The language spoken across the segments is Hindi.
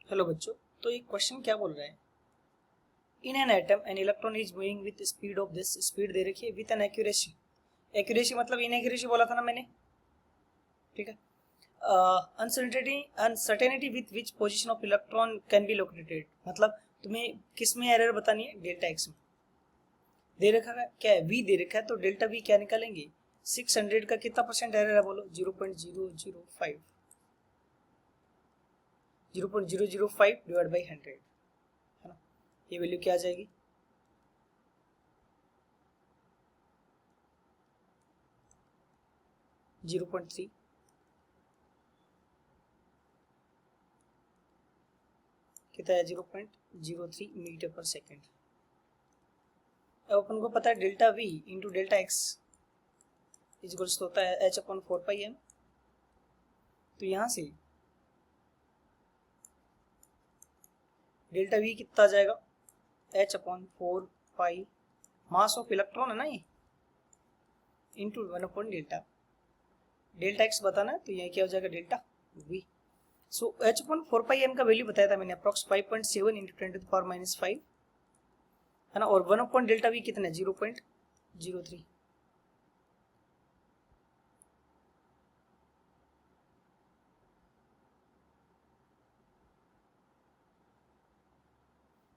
हेलो बच्चों, तो ये क्वेश्चन क्या बोल रहा है? In an atom an electron is moving with speed of this, speed दे रखी है विद एन एक्यूरेसी। एक्यूरेसी मतलब इन एक्यूरेसी बोला था ना मैंने, ठीक है। Uncertainty with which position of electron can be located, मतलब तुम्हें किस में एरर बतानी है? डेल्टा एक्स में दे रखा है। क्या है? वी दे रखा है, तो डेल्टा वी क्या निकालेंगे? 600 का कितना परसेंट एरर है बोलो? 0.005, 0.005 डिवाइड बाई 100 है ना। ये वैल्यू क्या आ जाएगी? 0.3 कितना है? 0.03 मीटर पर सेकेंड। अब अपन को पता है delta we into delta x equals होता है एच अपॉन 4 पाई एम। तो यहां से डेल्टा वी कितना आ जाएगा? H upon 4 pi mass of electron है ना ये, into 1 upon delta. Delta x बताना है, तो यह क्या हो जाएगा? Delta we. So H upon 4 pi M का वैल्यू बताया था मैंने, अप्रॉक्स 5.7 इंटू 10⁻⁵ है ना। और 1 अपॉन डेल्टा वी कितना है? 0.03।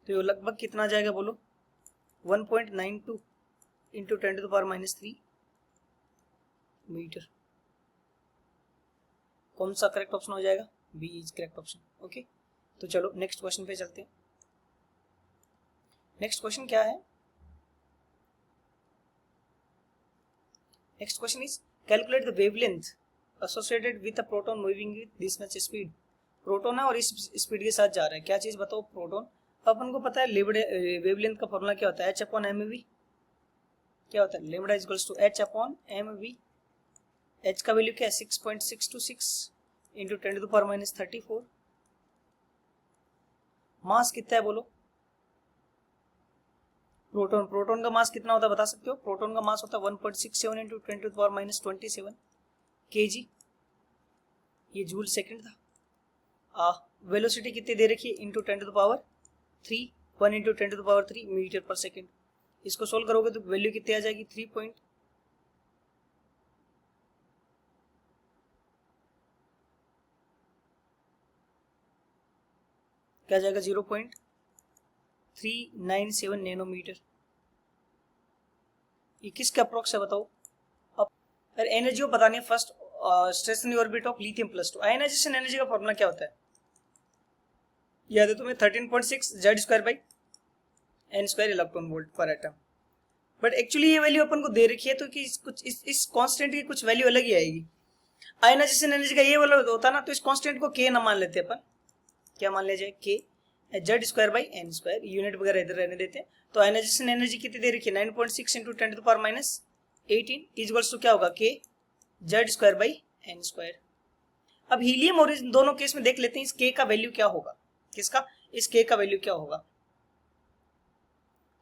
तो ये लगभग कितना आ जाएगा बोलो? 1.92 इंटू 10⁻³ मीटर। कौन सा करेक्ट ऑप्शन हो जाएगा? B is correct option. Okay, तो चलो नेक्स्ट क्वेश्चन पे चलते हैं। नेक्स्ट क्वेश्चन क्या है? Next question is calculate the wavelength associated with a proton moving with this much speed. Proton है और इस स्पीड के साथ जा रहा है, क्या चीज बताओ? प्रोटॉन। अपन को पता है वेवलेंथ का फॉर्मूला क्या होता है? H upon M V. क्या होता है? Lambda equals to H upon M V. एच का वैल्यू क्या है? 6.626 इंटू 10⁻34। मास कितना है बोलो? प्रोटॉन का मास कितना होता है बता सकते हो? प्रोटॉन का मास होता है 1.67 इंटू 10⁻27 kg। ये जूल सेकंड था। वेलोसिटी कितनी दे रखी है? इंटू 10⁻3, 1 इंटू 10⁻3 मीटर पर सेकेंड। इसको सोल्व करोगे तो वैल्यू कितनी आ जाएगी? 3 पॉइंट, क्या जाएगा? 0.397 नैनोमीटर। ये किसका अप्रोक्स है बताओ? अब एनर्जी को बतानी है first, stationary orbit of lithium +2। Ionisation energy का फॉर्मूला क्या होता है? याद है तुम्हें? 13.6 Z² इलेक्ट्रॉन वोल्ट पर एटम। बट एक्चुअली ये वैल्यू अपन को दे रखी है, तो कि कुछ इस कांस्टेंट की कुछ वैल्यू अलग ही आएगी। आयनाइजेशन एनर्जी का ये वाला होता ना, तो इस कांस्टेंट को के ना मान लेते अपन। क्या मान लिया जाए? के Z²/n², यूनिट वगैरह इधर रहने देते हैं। तो आयनाइजेशन एनर्जी कितनी दे रखी है? 9.6 इंटू 10⁻18 इक्वल्स टू क्या होगा? के Z²/n²। अब हीलियम और इन दोनों केस में देख लेते हैं इस के का वैल्यू क्या होगा। किसका? इस के का वैल्यू क्या होगा?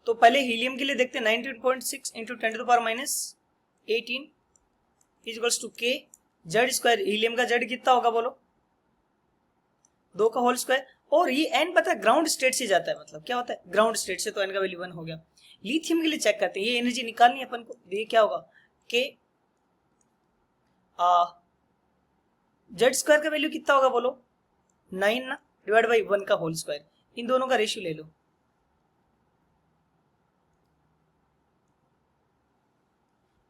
तो पहले हीलियम के लिए देखते हैं। 19.6 इंटू 10⁻18 इक्वल्स टू के Z²। हीलियम का Z कितना होगा बोलो? 2 का होल स्क्वायर। और ये n पता है ग्राउंड स्टेट से जाता है, मतलब क्या होता है? ग्राउंड स्टेट से, तो n का वैल्यू 1 हो गया। लिथियम के लिए चेक करते हैं, ये एनर्जी निकालनी है अपन को। ये क्या होगा? के Z² का वैल्यू कितना होगा बोलो? 9 ना, डिवाइड बाई 1 का होल स्क्वायर। इन दोनों का रेशियो ले लो।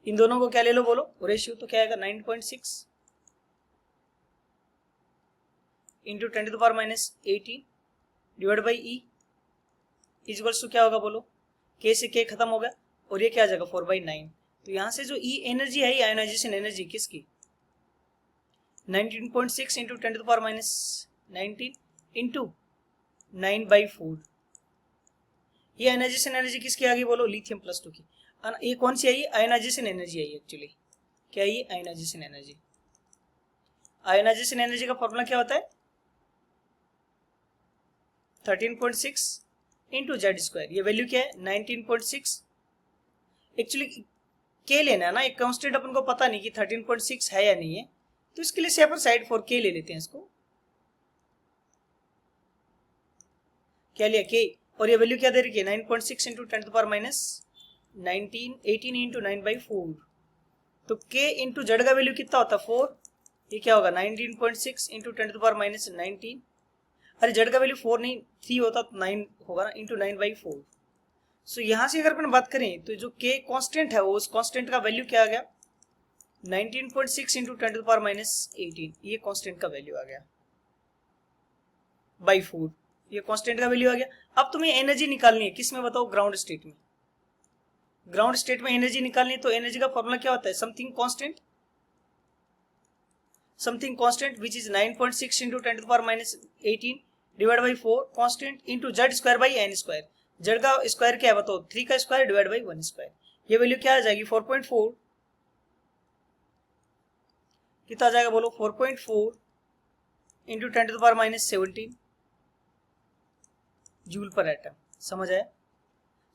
इन दोनों को क्या ले लो बोलो? रेशियो तो क्या आएगा? 9.6 into 10⁻18 divide by E equals to क्या होगा बोलो? के से के खत्म हो गया, और ये क्या आ जाएगा? 4/9। तो यहां से जो ई एनर्जी है, आयनाइजेशन एनर्जी किसकी? 19.6 इंटू 10⁻19 इंटू 9/4। ये आयनाइजेशन एनर्जी किसकी आ गई बोलो? लिथियम +2 की। ये कौन सी आई? Ionisation energy I actually. क्या है ये? Ionisation energy. आयनाइजेशन एनर्जी का फॉर्मूला क्या होता है? 13.6 इंटू Z²। ये वैल्यू क्या है? 19.6। एक्चुअली के लेना है ना, एक कांस्टेंट अपन को पता नहीं कि 13.6 है या नहीं है, तो इसके लिए से अपन साइड फॉर के ले लेते हैं इसको। क्या लिया के, और ये वैल्यू क्या दे रखी है 9.6 into 10 to power minus 18 into 9/4। तो के इंटू जेड का वैल्यू कितना होता है 4, ये क्या होगा 19.6 इंटू 10 टू पावर माइनस 19, अरे जेड का वैल्यू 4 नहीं 3 होता तो 9 होगा ना, इंटू 9/4। सो यहां से अगर अपन बात करें तो जो के कांस्टेंट है वो उस कांस्टेंट का वैल्यू क्या आ गया 19.6 इंटू 10 टू पावर माइनस 18, ये कांस्टेंट का वैल्यू आ गया बाई 4, ये कांस्टेंट का वैल्यू आ गया। अब तुम्हें एनर्जी निकालनी है किस में बताओ, ग्राउंड स्टेट में। ग्राउंड स्टेट में एनर्जी निकालनी है तो एनर्जी का फॉर्मूला क्या होता है, something constant which is 9.6 into 10 to power minus 18 divide by 4 constant into Z square by N square. Z का स्क्वायर क्या है बताओ 3 का स्क्वायर डिवाइड बाई 1 स्क्वायर, ये वैल्यू क्या आ जाएगी 4.4, कितना आ जाएगा बोलो 4.4 into 10 to the power minus 17 joule पर एटम। समझ आया?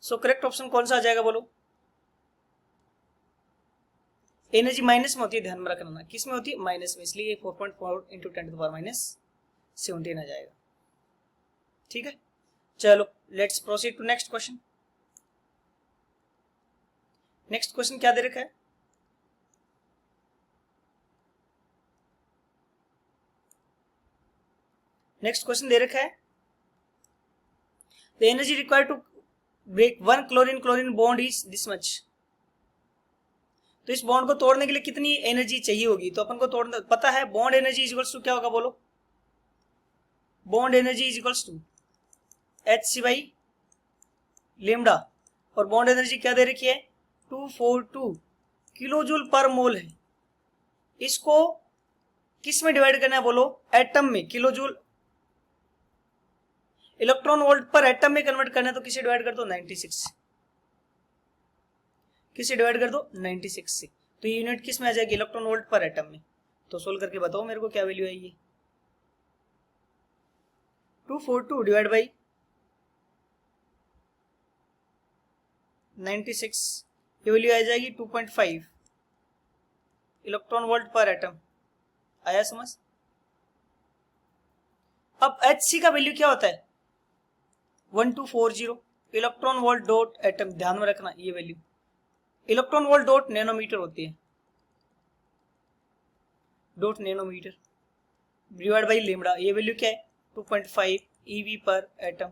सो करेक्ट ऑप्शन कौन सा आ जाएगा बोलो, एनर्जी माइनस में होती है, ध्यान में रखना किस में होती है माइनस में, इसलिए 4.4 into 10 to the power minus 17 आ जाएगा। ठीक है, चलो let's proceed to next question. Next question क्या दे रखा है, नेक्स्ट क्वेश्चन दे रखा है the energy required to break 1 chlorine bond is this much. तो इस बॉन्ड को तोड़ने के लिए कितनी एनर्जी चाहिए होगी, तो अपन को तोड़ना पता है bond energy is equals to क्या होगा बोलो, bond energy is equals to Hc by lambda, और बॉन्ड एनर्जी क्या दे रखी है 242 किलोजूल पर मोल है। इसको किस में डिवाइड करना है बोलो, एटम में, किलोजूल इलेक्ट्रॉन वोल्ट पर एटम में कन्वर्ट करना है तो किसे डिवाइड कर दो 96 से, किसे डिवाइड कर दो 96 से, तो ये यूनिट किस में आ जाएगी इलेक्ट्रॉन वोल्ट पर एटम में। तो सोल्व करके बताओ मेरे को क्या वैल्यू आएगी, 242 डिवाइड बाई 96, ये वैल्यू आ जाएगी 2.5 इलेक्ट्रॉन वोल्ट पर एटम। आया समझ? अब Hc का वैल्यू क्या होता है 1240 इलेक्ट्रॉन वोल्ट डॉट एटम, ध्यान में रखना ये value electron volt dot nanometre होती है, dot nanometre divide by lambda, ये वैल्यू क्या है 2.5 eV पर एटम।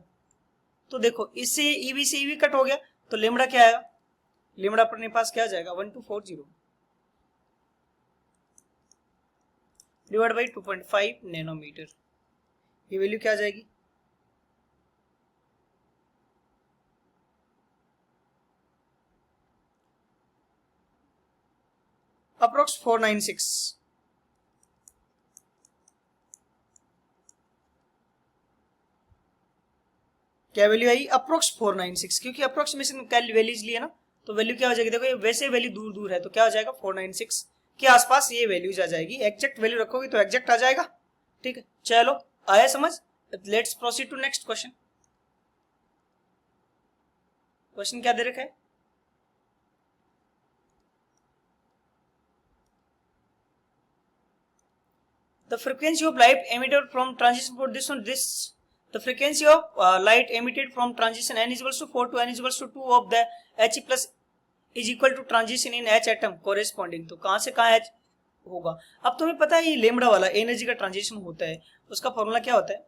तो देखो इससे eV से eV कट हो गया तो लेमडा क्या आएगा, लेमडा अपने पास क्या आ जाएगा 1240 डिवाइड बाई 2.5 नैनोमीटर, ये वैल्यू क्या आ जाएगी अप्रोक्स 496। क्या वैल्यू आई अप्रोक्स 496, क्योंकि अप्रोक्सीमेशन वैल्यूज लिए ना तो वैल्यू क्या हो जाएगी, देखो ये वैसे वैल्यू दूर दूर है तो क्या हो जाएगा 496 के आसपास ये वैल्यूज आ जाएगी, एग्जैक्ट वैल्यू रखोगे तो एग्जैक्ट आ जाएगा। ठीक है, चलो आया समझ, let's proceed to next question. Question क्या दे रखा है, the frequency of light emitted from transition for this one, this the frequency of light emitted from transition n is equals to 4 to n is equals to 2 of the H plus is equal to transition in H atom corresponding। तो कहां से कहां H होगा, अब तुम्हें पता है ये लेमडा वाला एनर्जी का ट्रांजिशन होता है, उसका फॉर्मूला क्या होता है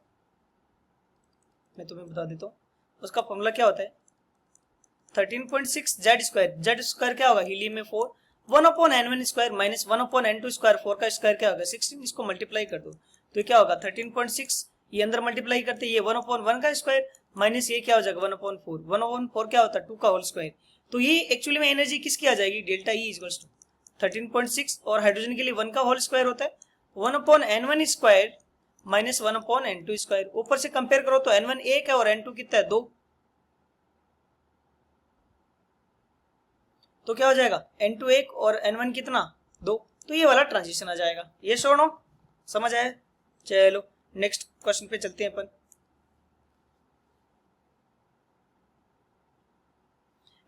मैं तुम्हें बता देता हूँ, उसका फॉर्मूला क्या होता है 13.6 जेड स्क्वायर क्या होगा हीलियम में 4 1/n1 square minus 1/n2 square, 4 का स्क्वायर क्या होगा 16, इसको मल्टीप्लाई कर दो तो क्या होगा 13.6, ये अंदर मल्टीप्लाई करते ये 1/1 का स्क्वायर माइनस ये क्या हो जाएगा 1/4, 1/4 क्या होता है 2 का होल स्क्वायर। तो ये एक्चुअली में एनर्जी किसकी आ जाएगी डेल्टा ई इक्वल्स टू 13.6, और हाइड्रोजन के लिए 1 का होल स्क्वायर होता है 1/n1 square minus 1/n2 square. ऊपर से कंपेयर करो तो n1 1 है और n2 कितना है 2, तो क्या हो जाएगा n2 1 और n1 कितना 2, तो ये वाला ट्रांजिशन आ जाएगा। ये नो समझ आया? चलो नेक्स्ट क्वेश्चन पे चलते हैं अपन।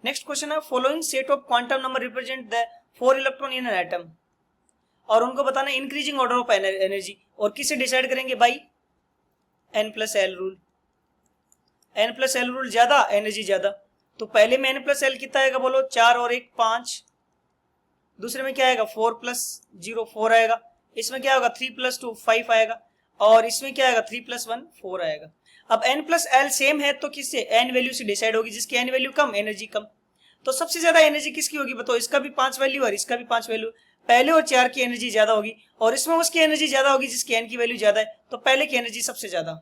नेक्स्ट क्वेश्चन है following set of quantum number represent the 4 electron in an atom, और उनको बताना इंक्रीजिंग ऑर्डर ऑफ एनर्जी, और किसे डिसाइड करेंगे by n+l rule. N plus l rule ज्यादा, एनर्जी ज्यादा। तो पहले में एन प्लस एल कितना आएगा बोलो, 4 और 1 5। दूसरे में क्या आएगा, 4 प्लस 0 4 आएगा। इसमें क्या होगा, 3 प्लस 2 5 आएगा। और इसमें क्या आएगा, 3 प्लस 1 4 आएगा। अब एन प्लस एल सेम है तो किससे, एन वैल्यू से डिसाइड होगी, जिसकी एन वैल्यू कम एनर्जी कम। तो सबसे ज्यादा एनर्जी किसकी होगी बताओ, इसका भी 5 वैल्यू और इसका भी 5 वैल्यू। पहले और 4 की एनर्जी ज्यादा होगी और इसमें उसकी एनर्जी ज्यादा होगी जिसकी एन की वैल्यू ज्यादा है, तो पहले की एनर्जी सबसे ज्यादा,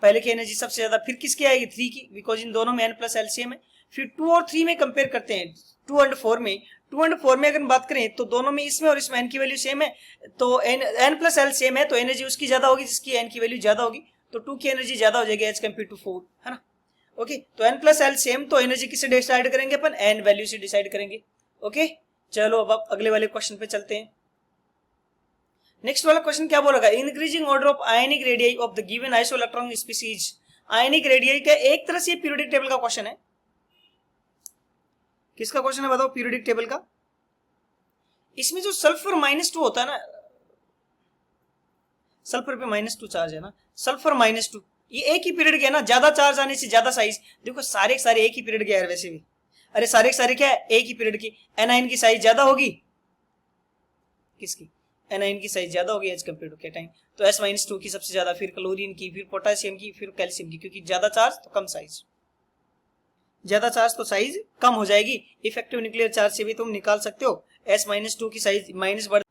पहले की एनर्जी सबसे ज्यादा। फिर किसकी आएगी, 3 की, बिकॉज इन दोनों में एन प्लस एल सेम है। फिर 2 और 3 में कंपेयर करते हैं, 2 और 4 में। 2 और 4 में अगर बात करें तो दोनों में, इसमें और इसमें एन की वैल्यू सेम है, तो एन प्लस एल सेम है, तो एनर्जी उसकी ज्यादा होगी जिसकी एन की वैल्यू ज्यादा होगी। तो 2 की एनर्जी ज्यादा हो जाएगी एज कम्पेयर टू 4, है ना। ओके, तो एन प्लस एल सेम, तो एनर्जी किससे डिसाइड करेंगे अपन, एन वैल्यू से डिसाइड करेंगे। ओके, चलो अब आप अगले वाले क्वेश्चन पे चलते हैं। नेक्स्ट वाला क्वेश्चन क्या बोलेगा, increasing order of ionic radii of the given isoelectronic species. Ionic radii का एक तरह से पीरियोडिक टेबल का क्वेश्चन है। किसका क्वेश्चन है बताओ, पीरियोडिक टेबल का। इसमें जो सल्फर -2 होता है ना, सल्फर पे -2 चार्ज है ना, सल्फर -2, ये एक ही पीरियड के है ना, ज्यादा चार्ज आने से ज्यादा साइज। देखो सारे के सारे एक ही पीरियड के यार वैसे भी, अरे सारे के सारे क्या है, एक ही पीरियड की। एनाइन की साइज ज्यादा होगी, किसकी, एनाइन की साइज ज्यादा होगी एज कम्पेयर टू कैटाइन। तो S-2 की सबसे ज्यादा, फिर क्लोरीन की, फिर पोटेशियम की, फिर कैल्शियम की, क्योंकि ज्यादा चार्ज तो कम साइज, ज्यादा चार्ज तो साइज कम हो जाएगी। इफेक्टिव न्यूक्लियर चार्ज से भी तुम निकाल सकते हो, S-2 की साइज माइनस बढ़।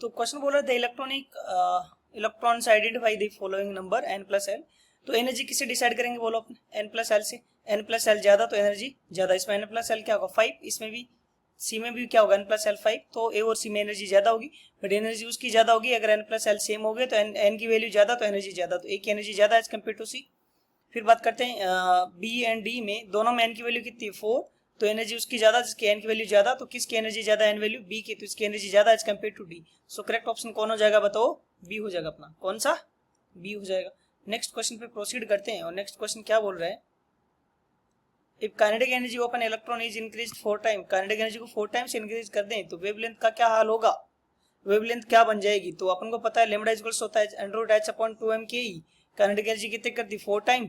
तो क्वेश्चन बोल रहे थे electrons identify the following number n plus L. तो एनर्जी किससे डिसाइड करेंगे बोलो अपने, n प्लस एल से। n प्लस एल ज्यादा तो एनर्जी ज्यादा, इसमें n प्लस एल क्या होगा 5, इसमें भी सी में भी क्या होगा n प्लस एल 5, तो ए और सी में एनर्जी ज्यादा होगी, बट एनर्जी उसकी ज्यादा होगी। अगर n प्लस एल सेम हो गए तो n की वैल्यू ज्यादा तो एनर्जी ज्यादा, तो ए की एनर्जी ज्यादा एज कम्पेयर टू सी। फिर बात करते हैं बी एंड डी में, दोनों में n की वैल्यू कितनी है 4, तो एनर्जी उसकी ज्यादा जिसकी एन की वैल्यू ज्यादा, तो किसकी एनर्जी ज्यादा, एन वैल्यू बी की, तो इसकी एनर्जी ज्यादा as compare to D. So correct option कौन हो जाएगा बताओ, बी हो जाएगा अपना, कौन सा, बी हो जाएगा। नेक्स्ट क्वेश्चन पे प्रोसीड करते हैं, और नेक्स्ट क्वेश्चन क्या बोल रहा है, if kinetic energy of an electron is increase 4 time, kinetic energy को 4 टाइम्स इंक्रीज कर दें तो वेवलेंथ का क्या हाल होगा, वेवलेंथ क्या बन जाएगी। तो अपन को पता है लेमडा इक्वल्स होता है √h/2m/ke, काइनेटिक एनर्जी कितने कर दी 4 टाइम,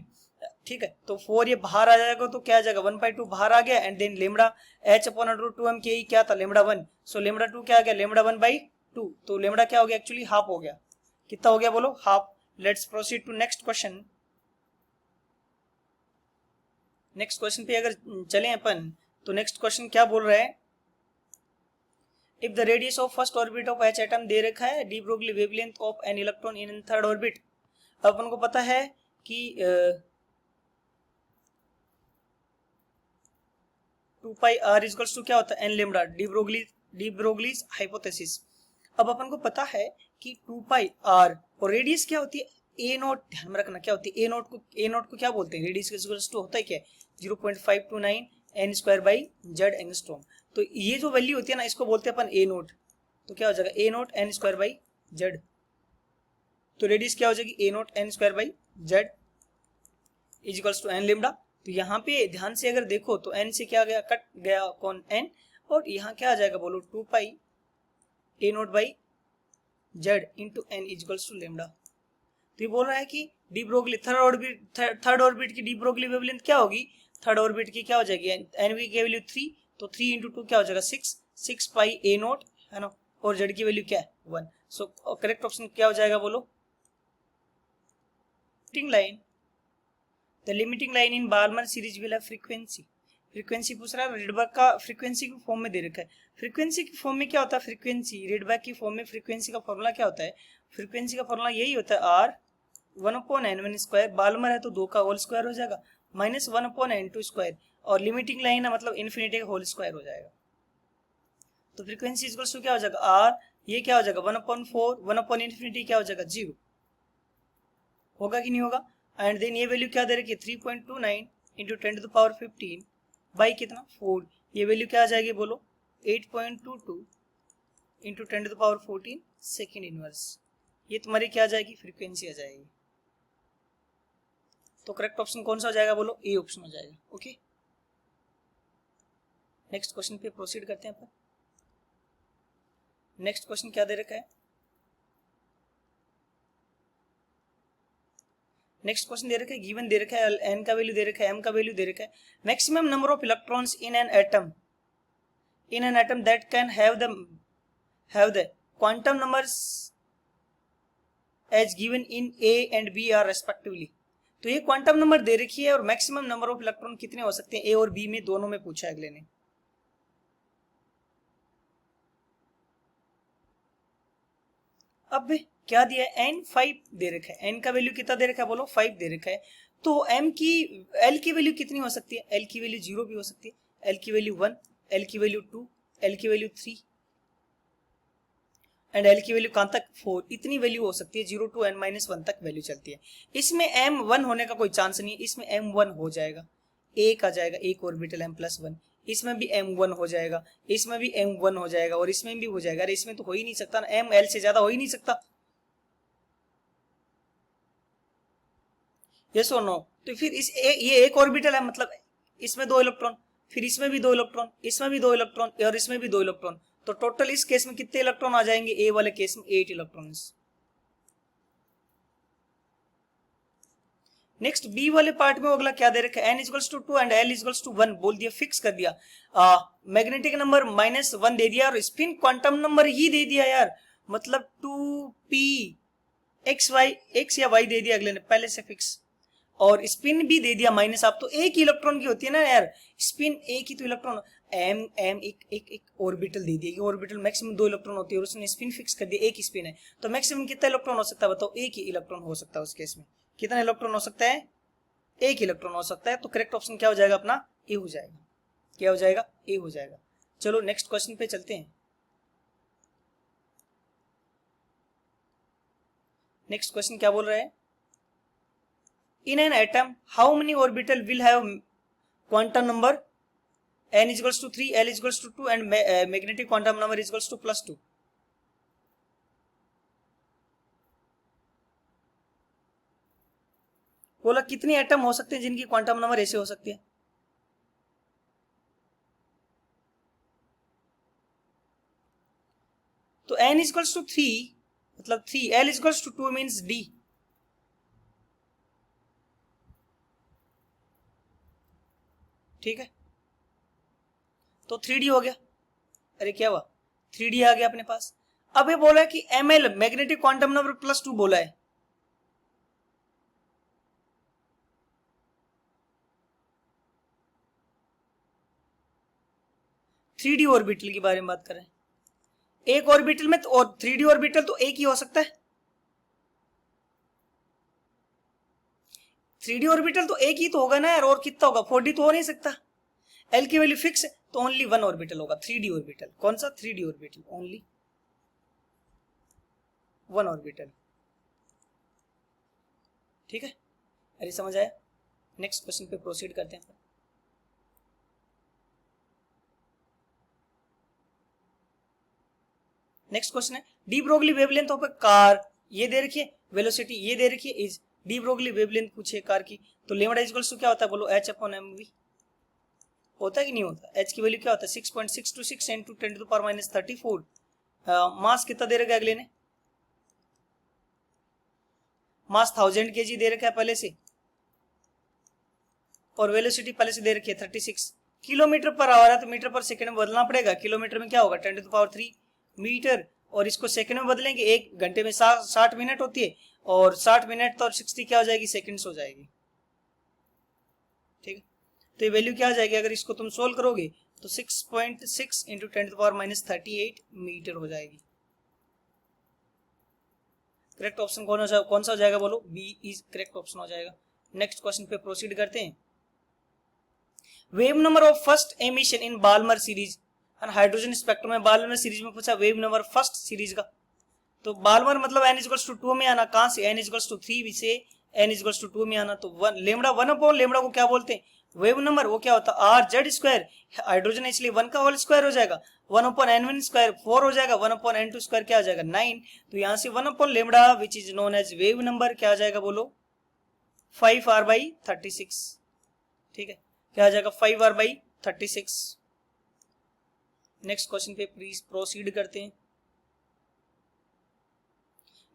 ठीक है। तो 4 ये बाहर आ जाएगा तो क्या आ जाएगा 1/2 बाहर आ गया, एंड देन लेमडा h/√2m/ke क्या था लेमडा 1, सो लेमडा 2 क्या आ गया लेमडा 1/2, तो लेमडा क्या हो गया एक्चुअली हाफ हो गया, कितना हो गया बोलो half. Let's proceed to next question. Next question पे अगर चलें अपन, तो नेक्स्ट क्वेश्चन क्या बोल रहा है, if the radius of first orbit of H atom दे रखा है, de Broglie wavelength of an electron in third orbit. अपन को पता है कि 2πr इक्वल्स टू क्या होता है n lambda, de Broglie's hypothesis. अब अपन को पता है कि 2πr और रेडियस क्या होती है ए नोट, ध्यान में रखना क्या होती है ए नोट को क्या बोलते हैं, रेडियस इक्वल्स टू होता है क्या 0.529 n square by Z angstrom. तो ये जो वैल्यू होती है ना इसको बोलते हैं अपन ए नोट, तो क्या हो जाएगा a naught n square by Z, तो रेडियस क्या हो जाएगी a naught n square by Z equals to n lambda. तो यहाँ पे ध्यान से अगर देखो तो n से क्या गया कट गया कौन n, और यहाँ क्या आ जाएगा बोलो 2π a naught by Z into n equals to lambda. तो ये बोल रहा है कि डी ब्रोगली थर्ड ऑर्बिट की डी ब्रोगली वेवलेंथ क्या होगी, थर्ड ऑर्बिट की क्या हो जाएगी एनवी की वैल्यू 3, तो 3 इंटू 2 क्या हो जाएगा 6 पाई ए नोट है ना, और जेड की वैल्यू क्या है 1। सो करेक्ट ऑप्शन क्या हो जाएगा बोलो, limiting line, the limiting line in Barmer series will have frequency, frequency पूछ रहा है, रेडबर्ग का फ्रीक्वेंसी की फॉर्म में दे रखा है। फ्रीक्वेंसी की फॉर्म में क्या होता है फ्रीक्वेंसी, रेडबर्ग की फॉर्म में फ्रीक्वेंसी का फॉर्मूला क्या होता है, फ्रीक्वेंसी का फॉर्मूला यही होता है आर 1/n1 स्क्वायर, बाल्मर है तो 2 का होल स्क्वायर हो जाएगा, माइनस 1/n2 स्क्वायर, और लिमिटिंग लाइन है मतलब इन्फिनिटी का होल स्क्वायर हो जाएगा। तो फ्रीक्वेंसी इक्वल्स टू क्या हो जाएगा आर, ये क्या हो जाएगा 1/4, 1/∞ क्या हो जाएगा 0, होगा कि नहीं होगा। एंड देन ये वैल्यू क्या दे रखी है 3.29 इंटू 10⁻15 बाई कितना 4, ये वैल्यू क्या आ जाएगी बोलो 8.22 इंटू 10⁻14 सेकेंड इनवर्स, ये तुम्हारी क्या आ जाएगी फ्रीक्वेंसी आ जाएगी। तो करेक्ट ऑप्शन कौन सा हो जाएगा बोलो ए ऑप्शन हो जाएगा। ओके, नेक्स्ट क्वेश्चन पे प्रोसीड करते हैं अपन। नेक्स्ट क्वेश्चन क्या दे रखा है, नेक्स्ट क्वेश्चन दे रखा है, गिवन दे रखा है, एन का वैल्यू दे रखा है, एम का वैल्यू दे रखा है। Maximum number of electrons in an atom that can have the quantum numbers as given in A and B are respectively. तो ये क्वांटम नंबर दे रखी है और मैक्सिमम नंबर ऑफ इलेक्ट्रॉन कितने हो सकते हैं ए और बी में, दोनों में पूछा है अगले ने। अब क्या दिया है, एन 5 दे रखा है, एन का वैल्यू कितना दे रखा है बोलो, 5 दे रखा है। तो एम की एल की वैल्यू कितनी हो सकती है, एल की वैल्यू 0 भी हो सकती है, एल की वैल्यू 1, एल की वैल्यू 2, एल की वैल्यू 3 एंड एल की वैल्यू कहां तक 4। इतनी वैल्यू हो सकती है, 0 to n-1 तक वैल्यू चलती है। इसमें एम 1 होने का कोई चांस नहीं है, इसमें एम 1 हो जाएगा, एक आ जाएगा, एक ऑर्बिटल एम प्लस 1, इसमें भी m1 हो जाएगा, इसमें भी m1 हो जाएगा और इसमें भी हो जाएगा। अरे इसमें तो हो ही नहीं सकता ना, m l से ज्यादा हो ही नहीं सकता। यस और नो। तो फिर ये एक ऑर्बिटल है, मतलब इसमें 2 इलेक्ट्रॉन, फिर इसमें भी 2 इलेक्ट्रॉन, इसमें भी 2 इलेक्ट्रॉन और इसमें भी 2 इलेक्ट्रॉन। तो टोटल इस केस में कितने इलेक्ट्रॉन आ जाएंगे, ए वाले केस में 8 इलेक्ट्रॉन्स। नेक्स्ट बी वाले पार्ट में अगला क्या दे रखा है, n equals to 2 and l equals to 1 बोल दिया, फिक्स कर दिया। मैग्नेटिक नंबर -1 दे दिया और स्पिन क्वांटम नंबर ही दे दिया यार, मतलब 2p x या y दे दिया अगले ने पहले से फिक्स, और स्पिन भी दे दिया माइनस। आप तो एक ही इलेक्ट्रॉन की होती है ना यार, स्पिन एक ही तो इलेक्ट्रॉन, एम एम एक ऑर्बिटल दे दिया, ऑर्बिटल मैक्सिमम 2 इलेक्ट्रॉन होती है और उसने स्पिन फिक्स कर दिया, एक ही स्पिन है, तो मैक्सिमम कितना इलेक्ट्रॉन हो सकता है बताओ, एक ही इलेक्ट्रॉन हो सकता है उस केस में। कितना इलेक्ट्रॉन हो सकता है, एक इलेक्ट्रॉन हो सकता है। तो करेक्ट ऑप्शन क्या हो जाएगा अपना, ए हो जाएगा। क्या हो जाएगा, ए हो जाएगा। चलो नेक्स्ट क्वेश्चन पे चलते हैं। नेक्स्ट क्वेश्चन क्या बोल रहा है, in an atom how many orbital will have quantum number n equals to 3, l equals to 2 and magnetic quantum number equals to +2। बोला कितने एटम हो सकते हैं जिनकी क्वांटम नंबर ऐसे हो सकती है। तो n इक्वल्स टू 3 मतलब 3, l equals to 2 means d। ठीक है, तो 3d हो गया। अरे क्या हुआ, 3d आ गया अपने पास। अब ये बोला है कि ml मैग्नेटिक क्वांटम नंबर +2 बोला है। थ्री डी ऑर्बिटल की बारे में बात करें, एक ऑर्बिटल में तो, और 3d ऑर्बिटल तो एक ही हो सकता है, 3d ऑर्बिटल तो एक ही तो होगा ना यार, और कितना होगा, 4d तो हो नहीं सकता। l की वैल्यू फिक्स है तो ओनली 1 ऑर्बिटल होगा, 3d ऑर्बिटल। कौन सा 3d ऑर्बिटल, ओनली 1 ऑर्बिटल। ठीक है, अरे समझ आया। नेक्स्ट क्वेश्चन पे प्रोसीड करते हैं। नेक्स्ट क्वेश्चन है, de Broglie wavelength of a car, ये दे रखी है, वेलोसिटी ये दे रखी है, इज डी ब्रोगली वेवलेंथ पूछे कार की, तो लेमडा इक्वल्स टू क्या होता है बोलो, h/mv होता है कि नहीं होता। h की वैल्यू क्या होता है, 6.626 × 10⁻34। मास कितना दे रखा है अगले ने, मास 1000 kg दे रखा है पहले से, और वेलोसिटी पहले से दे रखी है 36 किलोमीटर पर आवर है, तो मीटर पर सेकंड में बदलना पड़ेगा। किलोमीटर में क्या होगा 10⁻³ मीटर, और इसको सेकंड में बदलेंगे, 1 घंटे में 60 मिनट होती है, और 60 मिनट तो और 60 क्या हो जाएगी, सेकंड्स हो जाएगी। ठीक है, तो ये वैल्यू क्या आ जाएगी, अगर इसको तुम सोल्व करोगे तो 6.6 × 10⁻38 मीटर हो जाएगी। करेक्ट ऑप्शन कौन सा हो जाएगा बोलो, बी इज करेक्ट ऑप्शन हो जाएगा। नेक्स्ट क्वेश्चन पे प्रोसीड करते हैं। Wave number of first emission in Balmer series, hydrogen spectrum में बाल्मर सीरीज में पूछा वेव नंबर फर्स्ट सीरीज का, तो बाल्मर मतलब n इक्वल्स टू 2 में आना, कहां से n इक्वल्स टू 3 से n इक्वल्स टू 2 में आना, तो लेमडा 1/लेमडा को क्या बोलते हैं, वेव नंबर, वो क्या होता है r/z², हाइड्रोजन है इसलिए 1 का होल स्क्वायर हो जाएगा, 1/n1² 4 हो जाएगा, 1/n2² क्या आ जाएगा 9। तो यहां से 1/लेमडा which is known as wave number क्या आ जाएगा बोलो, 5r/36। ठीक है, क्या आ जाएगा 5r/36। नेक्स्ट क्वेश्चन पे प्लीज प्रोसीड करते हैं।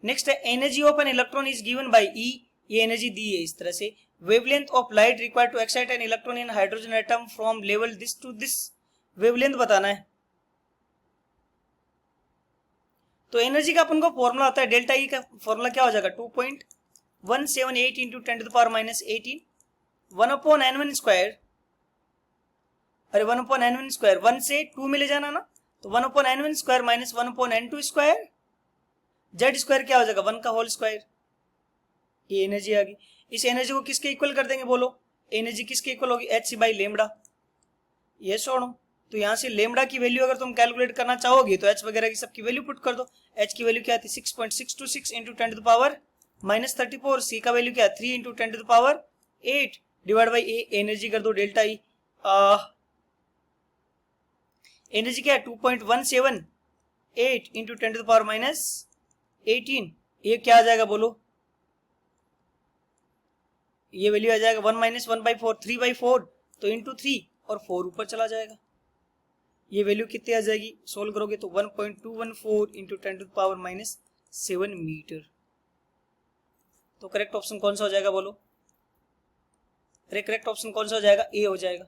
नेक्स्ट है, energy of an electron is given by E ये एनर्जी दी है इस तरह से। Wavelength of light required to excite an electron in hydrogen atom from level this to this, wavelength बताना है। तो एनर्जी का अपन को फॉर्मूला होता है डेल्टा ई का फॉर्मूला क्या हो जाएगा 2.178 इंटू 10⁻18 1/n1 स्क्वायर, अरे 1/n1 स्क्वायर 1 से 2 में ले जाना ना, तो 1/n1 square minus 1/n2 square, Z square क्या हो जाएगा 1 का होल स्क्वायर। ये एनर्जी आ गई। इस एनर्जी को किसके इक्वल कर देंगे बोलो, एनर्जी किसके इक्वल होगी h बाई लेमडा, ये छोड़ो। तो यहाँ से लेमडा की वैल्यू अगर तुम कैलकुलेट करना चाहोगे तो h वगैरह की सबकी वैल्यू पुट कर दो। h की वैल्यू क्या आती है 6.626 इंटू 10⁻−34, c का वैल्यू क्या है 3 into 10⁸ divide by A, energy कर दो डेल्टा ई। एनर्जी क्या है 2.178 इंटू 10⁻−18, ये क्या आ जाएगा बोलो, ये वैल्यू आ जाएगा 1-1/4 3/4, तो इंटू 3 और 4 ऊपर चला जाएगा। ये वैल्यू कितनी आ जाएगी, सोल्व करोगे तो 1.214 इंटू 10⁻7 मीटर। तो करेक्ट ऑप्शन कौन सा हो जाएगा बोलो, अरे करेक्ट ऑप्शन कौन सा हो जाएगा, ए हो जाएगा।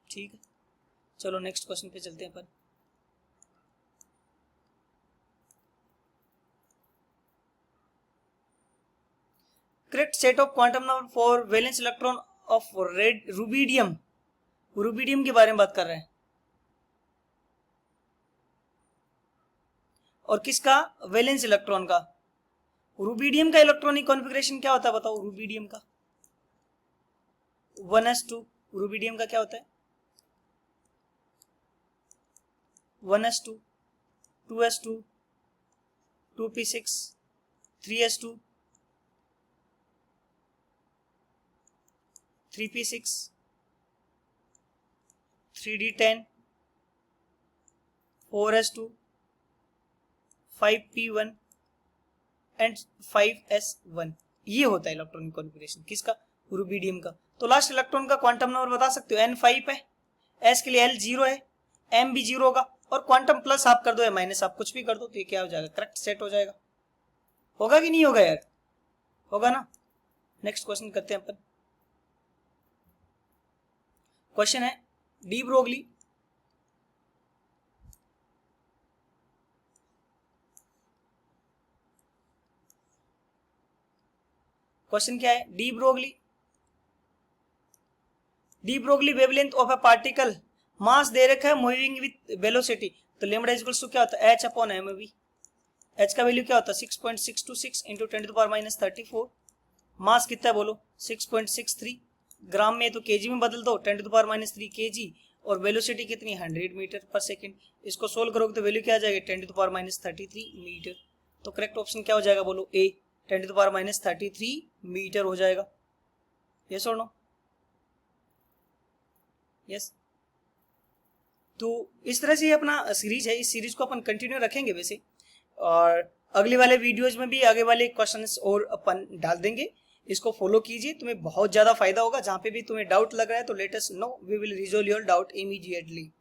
ठीक है, चलो नेक्स्ट क्वेश्चन पे चलते हैं अपन। Correct set of quantum number for valence electron of red rubidium, rubidium के बारे में बात कर रहे हैं। और किसका, वैलेंस इलेक्ट्रॉन का। रुबिडियम का इलेक्ट्रॉनिक कॉन्फ़िगरेशन क्या होता है बताओ, रुबिडियम का 1s2, रुबिडियम का क्या होता है 1s2 2s2 2p6 3s2 3p6 3d10 4s2 5p1 and 5s1, ये होता है इलेक्ट्रॉनिक कॉन्फ़िगरेशन किसका, रुबिडियम का। तो लास्ट इलेक्ट्रॉन का क्वांटम नंबर बता सकते हो n5 है, s के लिए l 0 है, m भी 0 होगा, और क्वांटम प्लस आप कर दो या माइनस आप कुछ भी कर दो, तो ये क्या हो जाएगा, करेक्ट सेट हो जाएगा। होगा कि नहीं होगा यार, होगा ना। नेक्स्ट क्वेश्चन करते हैं अपन। क्वेश्चन है डी ब्रोगली क्वेश्चन क्या है, de Broglie wavelength of a particle, mass दे रखा है मूविंग विद वेलोसिटी, तो लेमडा इक्वल्स टू क्या होता है h upon m v। h का वैल्यू क्या होता है 6.626 इंटू 10⁻34, मास कितना है बोलो 6.63, ग्राम में तो केजी में बदल दो 10⁻³ kg, और वेलोसिटी कितनी 100 मीटर पर सेकेंड। इसको सोल्व करोगे तो वैल्यू क्या आ जाएगी 10⁻33 मीटर। तो करेक्ट ऑप्शन क्या हो जाएगा बोलो, ए 10⁻33 मीटर हो जाएगा। यस और नो, यस। तो इस तरह से अपना सीरीज है, इस सीरीज को अपन कंटिन्यू रखेंगे वैसे, और अगले वाले वीडियोज में भी आगे वाले क्वेश्चंस और अपन डाल देंगे। इसको फॉलो कीजिए, तुम्हें बहुत ज्यादा फायदा होगा। जहां पे भी तुम्हें डाउट लग रहा है तो let us know, we will resolve your doubt immediately.